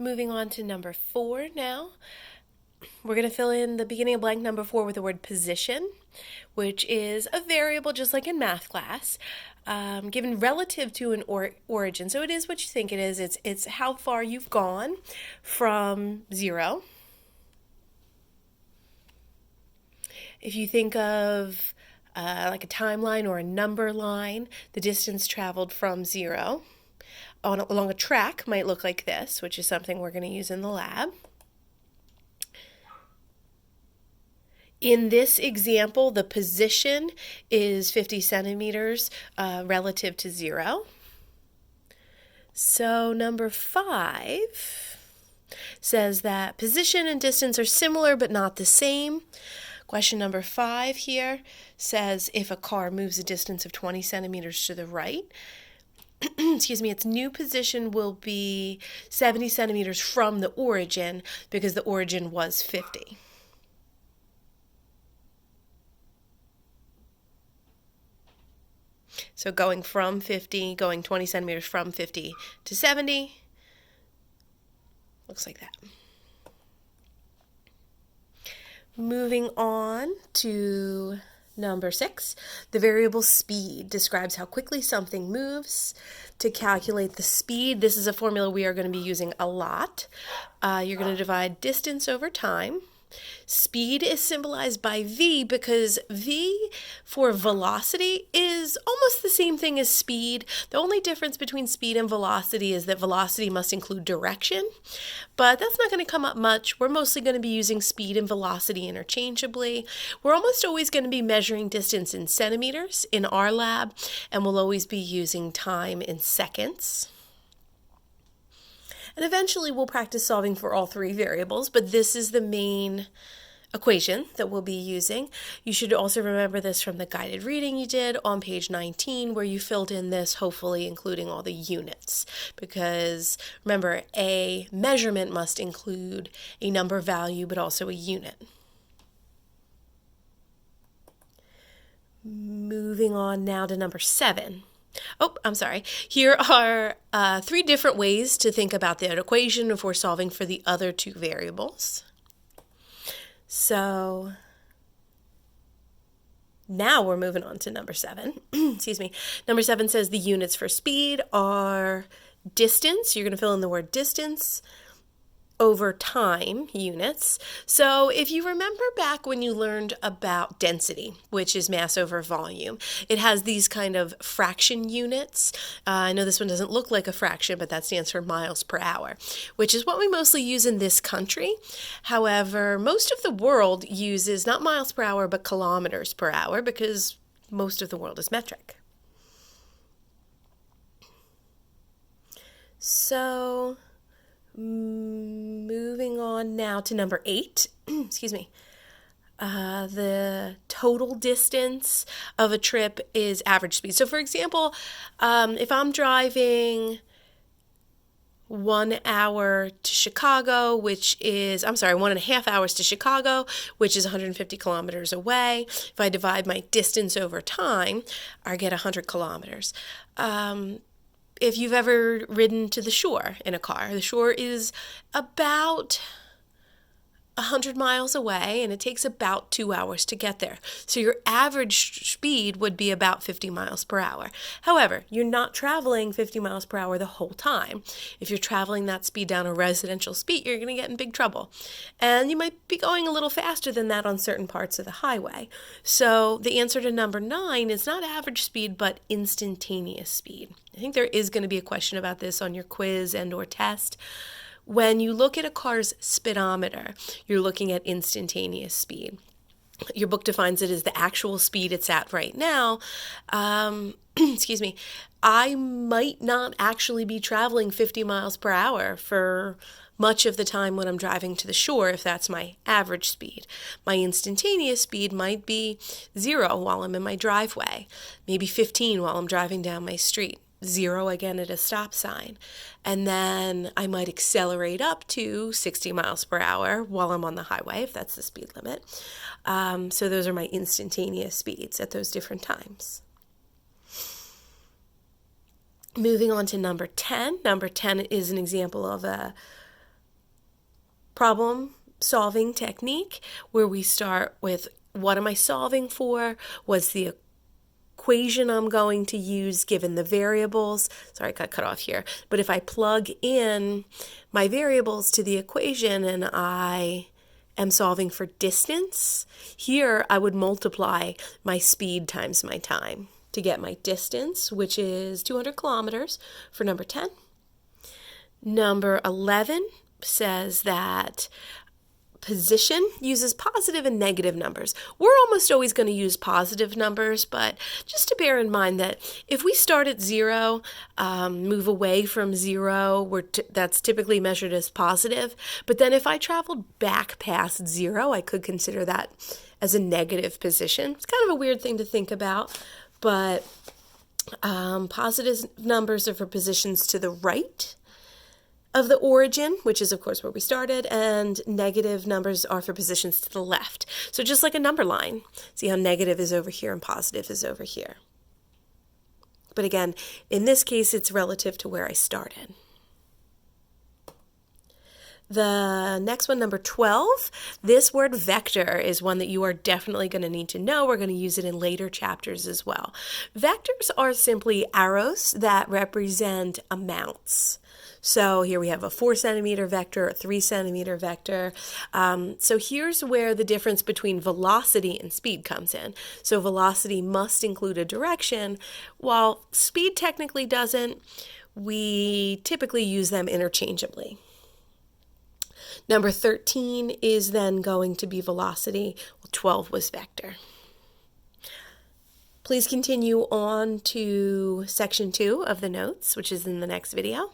Moving on to number 4 now. We're going to fill in the beginning of blank number 4 with the word position, which is a variable just like in math class, given relative to an origin. So it is what you think it is. It's how far you've gone from 0. If you think of like a timeline or a number line, the distance traveled from 0 along a track might look like this, which is something we're going to use in the lab. In this example, the position is 50 centimeters relative to 0. So number 5 says that position and distance are similar but not the same. Question number 5 here says if a car moves a distance of 20 centimeters to the right, excuse me, its new position will be 70 centimeters from the origin because the origin was 50. So going from 50, going 20 centimeters from 50 to 70, looks like that. Moving on to number 6, the variable speed describes how quickly something moves. To calculate the speed, this is a formula we are going to be using a lot. You're going to divide distance over time. Speed is symbolized by v because v for velocity is almost the same thing as speed. The only difference between speed and velocity is that velocity must include direction, but that's not going to come up much. We're mostly going to be using speed and velocity interchangeably. We're almost always going to be measuring distance in centimeters in our lab, and we'll always be using time in seconds. And eventually we'll practice solving for all 3 variables, but this is the main equation that we'll be using. You should also remember this from the guided reading you did on page 19 where you filled in this, hopefully including all the units. Because remember, a measurement must include a number value but also a unit. Moving on now to number 7. Oh, I'm sorry. Here are 3 different ways to think about the equation if we're solving for the other 2 variables. So now we're moving on to number 7. Excuse me. Number 7 says the units for speed are distance. You're going to fill in the word distance over time units. So if you remember back when you learned about density, which is mass over volume, it has these kind of fraction units. I know this one doesn't look like a fraction, but that stands for miles per hour, which is what we mostly use in this country. However, most of the world uses not miles per hour, but kilometers per hour because most of the world is metric. So moving on now to number 8, excuse me. The total distance of a trip is average speed. So for example, if I'm driving 1 hour to Chicago, 1.5 hours to Chicago, which is 150 kilometers away. If I divide my distance over time, I get 100 kilometers. If you've ever ridden to the shore in a car, the shore is about 100 miles away and it takes about 2 hours to get there. So your average speed would be about 50 miles per hour. However, you're not traveling 50 miles per hour the whole time. If you're traveling that speed down a residential street, you're going to get in big trouble. And you might be going a little faster than that on certain parts of the highway. So the answer to number 9 is not average speed, but instantaneous speed. I think there is going to be a question about this on your quiz and or test. When you look at a car's speedometer, you're looking at instantaneous speed. Your book defines it as the actual speed it's at right now. Excuse me. I might not actually be traveling 50 miles per hour for much of the time when I'm driving to the shore if that's my average speed. My instantaneous speed might be 0 while I'm in my driveway, maybe 15 while I'm driving down my street. 0 again at a stop sign. And then I might accelerate up to 60 miles per hour while I'm on the highway, if that's the speed limit. So those are my instantaneous speeds at those different times. Moving on to number 10. Number 10 is an example of a problem solving technique where we start with what am I solving for? What's the equation I'm going to use given the variables? Sorry, I got cut off here. But if I plug in my variables to the equation and I am solving for distance, here I would multiply my speed times my time to get my distance, which is 200 kilometers for number 10. Number 11 says that position uses positive and negative numbers. We're almost always going to use positive numbers, but just to bear in mind that if we start at 0, move away from 0, that's typically measured as positive. But then if I traveled back past 0, I could consider that as a negative position. It's kind of a weird thing to think about, but positive numbers are for positions to the right of the origin, which is of course where we started, and negative numbers are for positions to the left. So just like a number line, see how negative is over here and positive is over here. But again, in this case, it's relative to where I started. The next one, number 12, this word vector is one that you are definitely going to need to know. We're going to use it in later chapters as well. Vectors are simply arrows that represent amounts. So here we have a 4 centimeter vector, a 3 centimeter vector. So here's where the difference between velocity and speed comes in. So velocity must include a direction, while speed technically doesn't. We typically use them interchangeably. Number 13 is then going to be velocity. Well, 12 was vector. Please continue on to section 2 of the notes, which is in the next video.